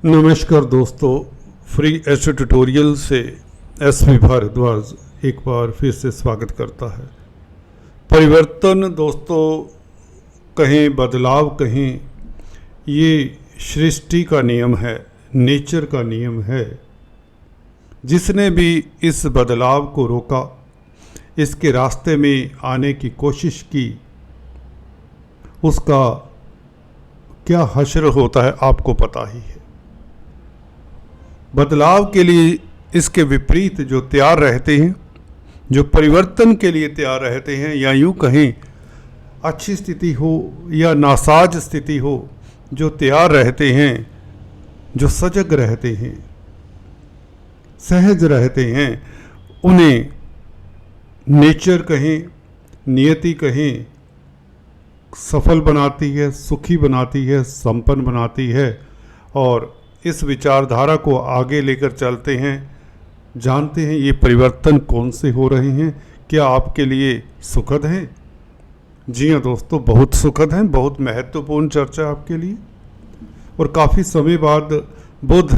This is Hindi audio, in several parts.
नमस्कार दोस्तों, फ्री एस्ट्रो ट्यूटोरियल से एसवी भारद्वाज एक बार फिर से स्वागत करता है। परिवर्तन दोस्तों कहें, बदलाव कहें, ये सृष्टि का नियम है, नेचर का नियम है। जिसने भी इस बदलाव को रोका, इसके रास्ते में आने की कोशिश की, उसका क्या हश्र होता है आपको पता ही है। बदलाव के लिए इसके विपरीत जो तैयार रहते हैं, जो परिवर्तन के लिए तैयार रहते हैं, या यूँ कहें अच्छी स्थिति हो या नासाज स्थिति हो, जो तैयार रहते हैं, जो सजग रहते हैं, सहज रहते हैं, उन्हें नेचर कहें, नियति कहें, सफल बनाती है, सुखी बनाती है, संपन्न बनाती है। और इस विचारधारा को आगे लेकर चलते हैं। जानते हैं ये परिवर्तन कौन से हो रहे हैं, क्या आपके लिए सुखद हैं? जी हाँ दोस्तों, बहुत सुखद हैं, बहुत महत्वपूर्ण चर्चा आपके लिए। और काफ़ी समय बाद बुध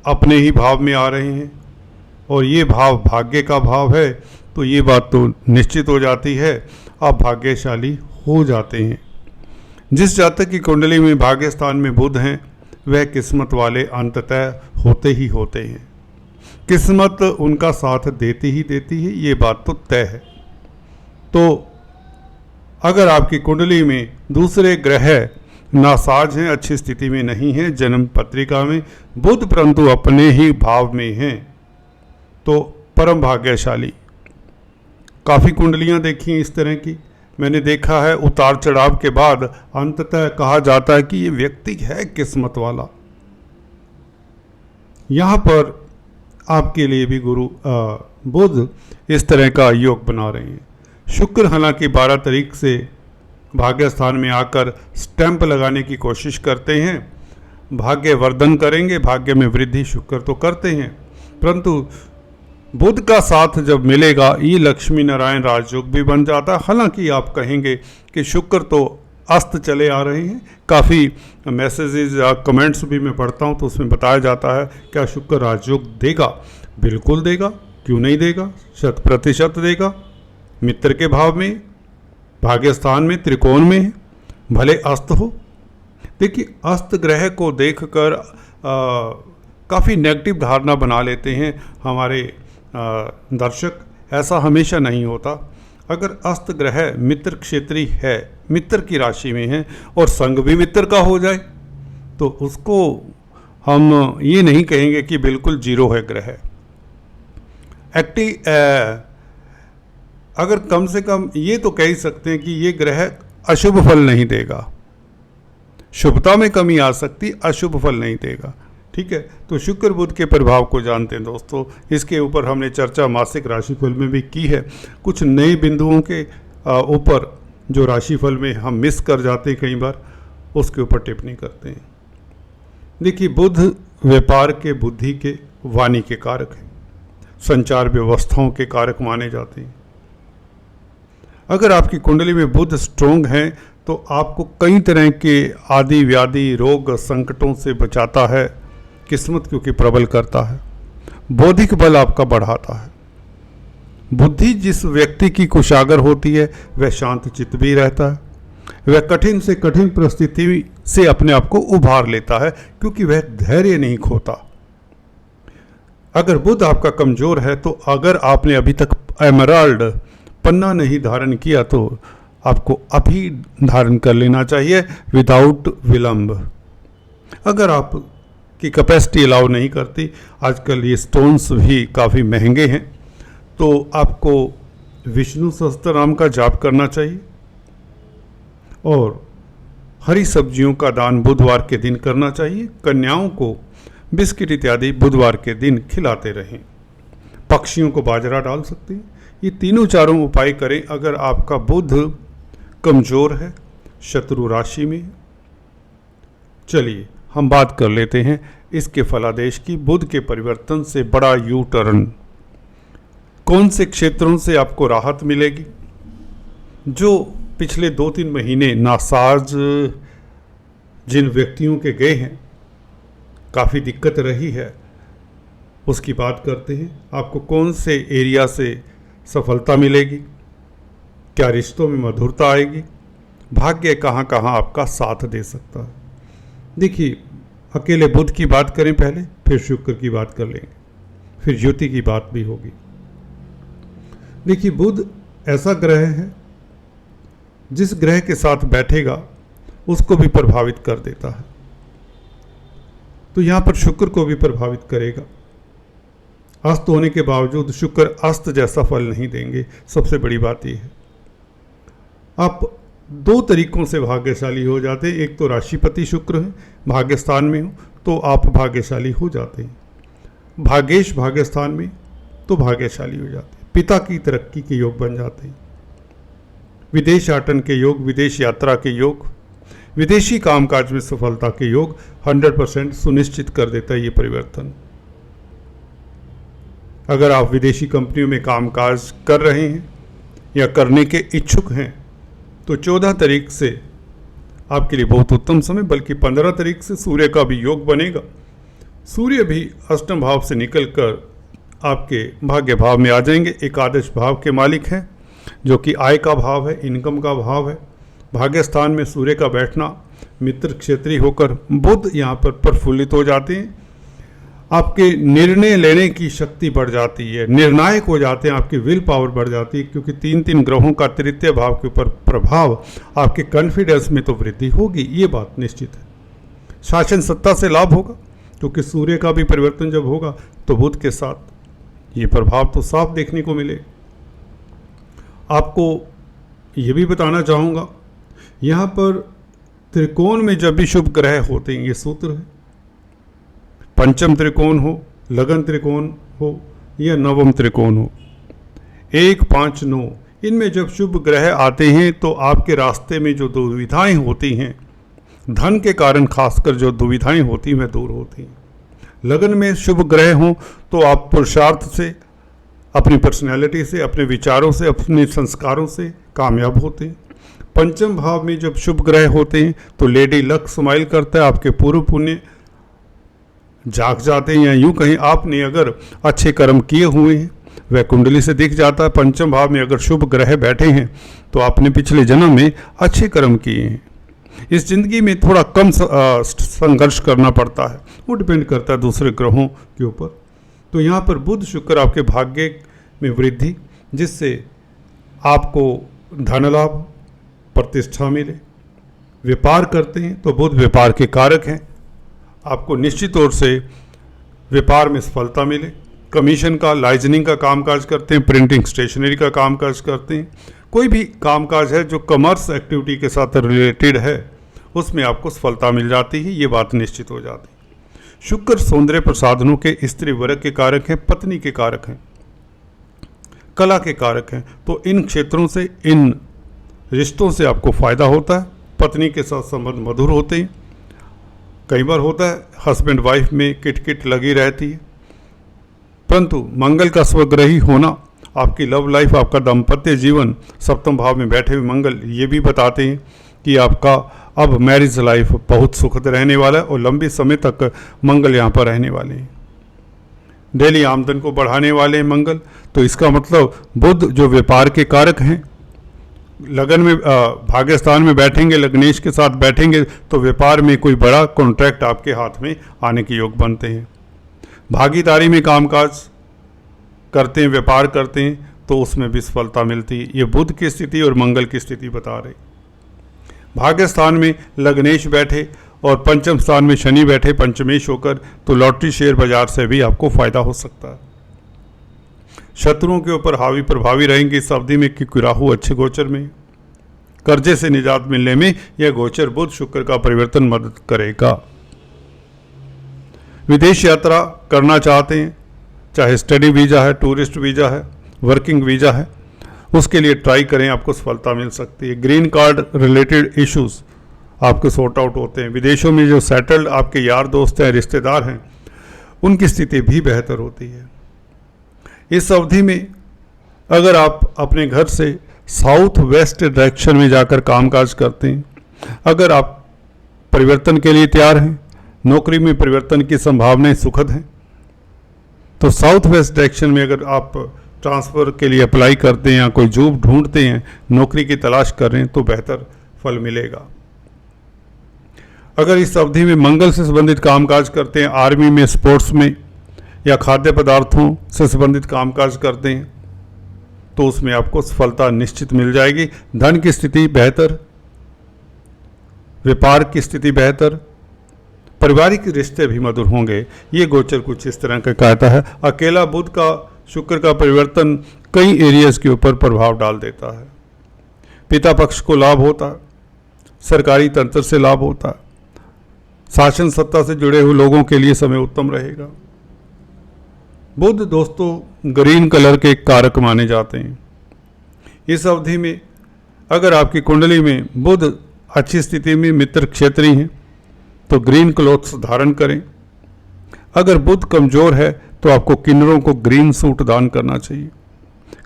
अपने ही भाव में आ रहे हैं, और ये भाव भाग्य का भाव है, तो ये बात तो निश्चित हो जाती है, आप भाग्यशाली हो जाते हैं। जिस जातक की कुंडली में भाग्य स्थान में बुध हैं, वह किस्मत वाले अंततः होते ही होते हैं। किस्मत उनका साथ देती ही देती है, ये बात तो तय है। तो अगर आपकी कुंडली में दूसरे ग्रह नासाज हैं, अच्छी स्थिति में नहीं हैं, जन्म पत्रिका में बुध परंतु अपने ही भाव में हैं, तो परम भाग्यशाली। काफ़ी कुंडलियां देखी हैं इस तरह की, मैंने देखा है। उतार चढ़ाव के बाद अंततः कहा जाता है कि ये व्यक्ति है किस्मत वाला। यहाँ पर आपके लिए भी गुरु बुध इस तरह का योग बना रहे हैं। शुक्र हालांकि 12 तारीख से भाग्य स्थान में आकर स्टैंप लगाने की कोशिश करते हैं, भाग्य वर्धन करेंगे, भाग्य में वृद्धि शुक्र तो करते हैं, परंतु बुध का साथ जब मिलेगा ये लक्ष्मी नारायण राजयोग भी बन जाता है। हालांकि आप कहेंगे कि शुक्र तो अस्त चले आ रहे हैं। काफ़ी मैसेजेस या कमेंट्स भी मैं पढ़ता हूं, तो उसमें बताया जाता है क्या शुक्र राजयोग देगा? बिल्कुल देगा, क्यों नहीं देगा, 100% देगा। मित्र के भाव में, भाग्य स्थान में, त्रिकोण में, भले अस्त हो। देखिए, अस्त ग्रह को देखकर काफ़ी नेगेटिव धारणा बना लेते हैं हमारे दर्शक। ऐसा हमेशा नहीं होता। अगर अस्त ग्रह मित्र क्षेत्री है, मित्र की राशि में है, और संग भी मित्र का हो जाए, तो उसको हम ये नहीं कहेंगे कि बिल्कुल जीरो है ग्रह। अगर कम से कम ये तो कह ही सकते हैं कि ये ग्रह अशुभ फल नहीं देगा। शुभता में कमी आ सकती, अशुभ फल नहीं देगा। ठीक है, तो शुक्र बुध के प्रभाव को जानते हैं दोस्तों। इसके ऊपर हमने चर्चा मासिक राशिफल में भी की है। कुछ नए बिंदुओं के ऊपर जो राशिफल में हम मिस कर जाते हैं कई बार, उसके ऊपर टिप्पणी करते हैं। देखिए, बुध व्यापार के, बुद्धि के, वाणी के कारक हैं, संचार व्यवस्थाओं के कारक माने जाते हैं। अगर आपकी कुंडली में बुध स्ट्रोंग है तो आपको कई तरह के आदि व्याधि, रोग, संकटों से बचाता है। किस्मत क्योंकि प्रबल करता है, बौद्धिक बल आपका बढ़ाता है। बुद्धि जिस व्यक्ति की कुशागर होती है, वह शांत चित्त भी रहता है। वह कठिन से कठिन परिस्थिति से अपने आप को उभार लेता है, क्योंकि वह धैर्य नहीं खोता। अगर बुध आपका कमजोर है, तो अगर आपने अभी तक एमराल्ड पन्ना नहीं धारण किया, तो आपको अभी धारण कर लेना चाहिए विदाउट विलंब। अगर आप की कैपेसिटी अलाउ नहीं करती, आजकल ये स्टोन्स भी काफ़ी महंगे हैं, तो आपको विष्णु सहस्त्रनाम का जाप करना चाहिए, और हरी सब्जियों का दान बुधवार के दिन करना चाहिए। कन्याओं को बिस्किट इत्यादि बुधवार के दिन खिलाते रहें। पक्षियों को बाजरा डाल सकते हैं। ये तीनों चारों उपाय करें अगर आपका बुध कमज़ोर है, शत्रु राशि में। चलिए हम बात कर लेते हैं इसके फलादेश की। बुध के परिवर्तन से बड़ा यू टर्न, कौन से क्षेत्रों से आपको राहत मिलेगी? जो पिछले 2-3 महीने नासाज जिन व्यक्तियों के गए हैं, काफ़ी दिक्कत रही है उसकी बात करते हैं। आपको कौन से एरिया से सफलता मिलेगी, क्या रिश्तों में मधुरता आएगी, भाग्य कहाँ कहाँ आपका साथ दे सकता है। देखिए, अकेले बुध की बात करें पहले, फिर शुक्र की बात कर लेंगे, फिर ज्योति की बात भी होगी। देखिए, बुध ऐसा ग्रह है जिस ग्रह के साथ बैठेगा उसको भी प्रभावित कर देता है, तो यहाँ पर शुक्र को भी प्रभावित करेगा। अस्त होने के बावजूद शुक्र अस्त जैसा फल नहीं देंगे। सबसे बड़ी बात यह है, आप दो तरीकों से भाग्यशाली हो जाते हैं। एक तो राशिपति शुक्र है, भाग्यस्थान में हो तो आप भाग्यशाली हो जाते हैं, भाग्येश भाग्यस्थान में तो भाग्यशाली हो जाते हैं, पिता की तरक्की के योग बन जाते हैं, विदेश आटन के योग, विदेश यात्रा के योग, विदेशी कामकाज में सफलता के योग 100% सुनिश्चित कर देता है ये परिवर्तन। अगर आप विदेशी कंपनियों में कामकाज कर रहे हैं या करने के इच्छुक हैं तो 14 तारीख से आपके लिए बहुत उत्तम समय, बल्कि 15 तारीख से सूर्य का भी योग बनेगा। सूर्य भी अष्टम भाव से निकलकर आपके भाग्य भाव में आ जाएंगे। एकादश भाव के मालिक हैं जो कि आय का भाव है, इनकम का भाव है। भाग्य स्थान में सूर्य का बैठना मित्र क्षेत्रीय होकर बुध यहाँ पर प्रफुल्लित हो जाते हैं। आपके निर्णय लेने की शक्ति बढ़ जाती है, निर्णायक हो जाते हैं, आपकी विल पावर बढ़ जाती है, क्योंकि 3 ग्रहों का तृतीय भाव के ऊपर प्रभाव, आपके कॉन्फिडेंस में तो वृद्धि होगी, ये बात निश्चित है। शासन सत्ता से लाभ होगा, क्योंकि सूर्य का भी परिवर्तन जब होगा तो बुध के साथ ये प्रभाव तो साफ देखने को मिले। आपको ये भी बताना चाहूँगा, यहाँ पर त्रिकोण में जब भी शुभ ग्रह होते हैं, ये सूत्र है, पंचम त्रिकोण हो, लगन त्रिकोण हो या नवम त्रिकोण हो, 1, 5, 9, इनमें जब शुभ ग्रह आते हैं तो आपके रास्ते में जो दुविधाएं होती हैं, धन के कारण खासकर जो दुविधाएं होती हैं, वह दूर होती हैं। लगन में शुभ ग्रह हों तो आप पुरुषार्थ से, अपनी पर्सनैलिटी से, अपने विचारों से, अपने संस्कारों से कामयाब होते हैं। पंचम भाव में जब शुभ ग्रह होते हैं तो लेडी लक स्माइल करता है, आपके पूर्व पुण्य जाग जाते हैं, या यूँ कहीं आपने अगर अच्छे कर्म किए हुए हैं वह कुंडली से दिख जाता है। पंचम भाव में अगर शुभ ग्रह बैठे हैं तो आपने पिछले जन्म में अच्छे कर्म किए हैं। इस जिंदगी में थोड़ा कम संघर्ष करना पड़ता है, वो डिपेंड करता है दूसरे ग्रहों के ऊपर। तो यहाँ पर बुध शुक्र आपके भाग्य में वृद्धि, जिससे आपको धन लाभ, प्रतिष्ठा मिले। व्यापार करते हैं तो बुध व्यापार के कारक हैं, आपको निश्चित तौर से व्यापार में सफलता मिले। कमीशन का, लाइजनिंग का कामकाज करते हैं, प्रिंटिंग स्टेशनरी का कामकाज करते हैं, कोई भी कामकाज है जो कमर्स एक्टिविटी के साथ रिलेटेड है, उसमें आपको सफलता मिल जाती है, ये बात निश्चित हो जाती है। शुक्र सौंदर्य प्रसाधनों के स्त्री वर्ग के कारक हैं, पत्नी के कारक हैं, कला के कारक हैं, तो इन क्षेत्रों से, इन रिश्तों से आपको फ़ायदा होता है। पत्नी के साथ संबंध मधुर होते हैं। कई बार होता है हस्बैंड वाइफ में किटकिट लगी रहती है, परंतु मंगल का स्वग्रही होना, आपकी लव लाइफ, आपका दाम्पत्य जीवन, सप्तम भाव में बैठे हुए मंगल ये भी बताते हैं कि आपका अब मैरिज लाइफ बहुत सुखद रहने वाला है और लंबे समय तक मंगल यहाँ पर रहने वाले हैं। डेली आमदन को बढ़ाने वाले हैं मंगल, तो इसका मतलब बुध जो व्यापार के कारक हैं, लगन में भाग्यस्थान में बैठेंगे, लग्नेश के साथ बैठेंगे तो व्यापार में कोई बड़ा कॉन्ट्रैक्ट आपके हाथ में आने के योग बनते हैं। भागीदारी में कामकाज करते हैं, व्यापार करते हैं तो उसमें भी सफलता मिलती है। ये बुध की स्थिति और मंगल की स्थिति बता रही। भाग्यस्थान में लग्नेश बैठे और पंचम स्थान में शनि बैठे पंचमेश होकर, तो लॉटरी शेयर बाजार से भी आपको फायदा हो सकता है। शत्रुओं के ऊपर हावी प्रभावी रहेंगे इस अवधि में, क्योंकि राहु अच्छे गोचर में। कर्जे से निजात मिलने में यह गोचर बुध शुक्र का परिवर्तन मदद करेगा। विदेश यात्रा करना चाहते हैं, चाहे स्टडी वीज़ा है, टूरिस्ट वीज़ा है, वर्किंग वीज़ा है, उसके लिए ट्राई करें, आपको सफलता मिल सकती है। ग्रीन कार्ड रिलेटेड इश्यूज आपके सॉर्ट आउट होते हैं। विदेशों में जो सेटल्ड आपके यार दोस्त हैं, रिश्तेदार हैं, उनकी स्थिति भी बेहतर होती है। इस अवधि में अगर आप अपने घर से साउथ वेस्ट डायरेक्शन में जाकर कामकाज करते हैं, अगर आप परिवर्तन के लिए तैयार हैं, नौकरी में परिवर्तन की संभावनाएं सुखद हैं। तो साउथ वेस्ट डायरेक्शन में अगर आप ट्रांसफ़र के लिए अप्लाई करते हैं या कोई जॉब ढूंढते हैं, नौकरी की तलाश कर रहे हैं, तो बेहतर फल मिलेगा। अगर इस अवधि में मंगल से संबंधित कामकाज करते हैं, आर्मी में, स्पोर्ट्स में या खाद्य पदार्थों से संबंधित कामकाज करते हैं, तो उसमें आपको सफलता निश्चित मिल जाएगी। धन की स्थिति बेहतर, व्यापार की स्थिति बेहतर, पारिवारिक रिश्ते भी मधुर होंगे। ये गोचर कुछ इस तरह का कहता है। अकेला बुध का, शुक्र का परिवर्तन कई एरियाज के ऊपर प्रभाव डाल देता है। पिता पक्ष को लाभ होता है, सरकारी तंत्र से लाभ होता है, शासन सत्ता से जुड़े हुए लोगों के लिए समय उत्तम रहेगा। बुध दोस्तों ग्रीन कलर के कारक माने जाते हैं। इस अवधि में अगर आपकी कुंडली में बुध अच्छी स्थिति में मित्र क्षेत्रीय हैं तो ग्रीन क्लॉथ्स धारण करें। अगर बुध कमज़ोर है तो आपको किन्नरों को ग्रीन सूट दान करना चाहिए।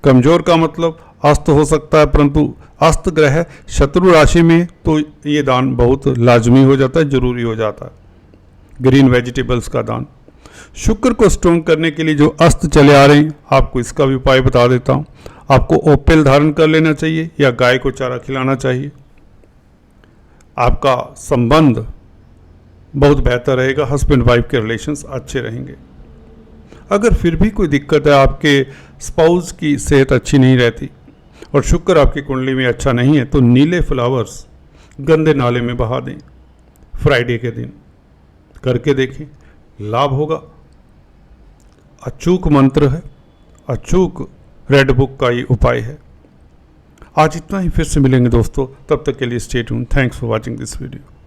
कमज़ोर का मतलब अस्त हो सकता है, परंतु अस्त ग्रह शत्रु राशि में तो ये दान बहुत लाजमी हो जाता है, जरूरी हो जाता है। ग्रीन वेजिटेबल्स का दान। शुक्र को स्ट्रॉन्ग करने के लिए जो अस्त चले आ रहे हैं, आपको इसका भी उपाय बता देता हूँ। आपको ओपेल धारण कर लेना चाहिए या गाय को चारा खिलाना चाहिए। आपका संबंध बहुत बेहतर रहेगा, हस्बैंड वाइफ के रिलेशंस अच्छे रहेंगे। अगर फिर भी कोई दिक्कत है, आपके स्पाउस की सेहत अच्छी नहीं रहती और शुक्र आपकी कुंडली में अच्छा नहीं है, तो नीले फ्लावर्स गंदे नाले में बहा दें। फ्राइडे के दिन करके देखें, लाभ होगा। अचूक मंत्र है, अचूक रेड बुक का ये उपाय है। आज इतना ही, फिर से मिलेंगे दोस्तों, तब तक के लिए stay tuned. Thanks for watching this video.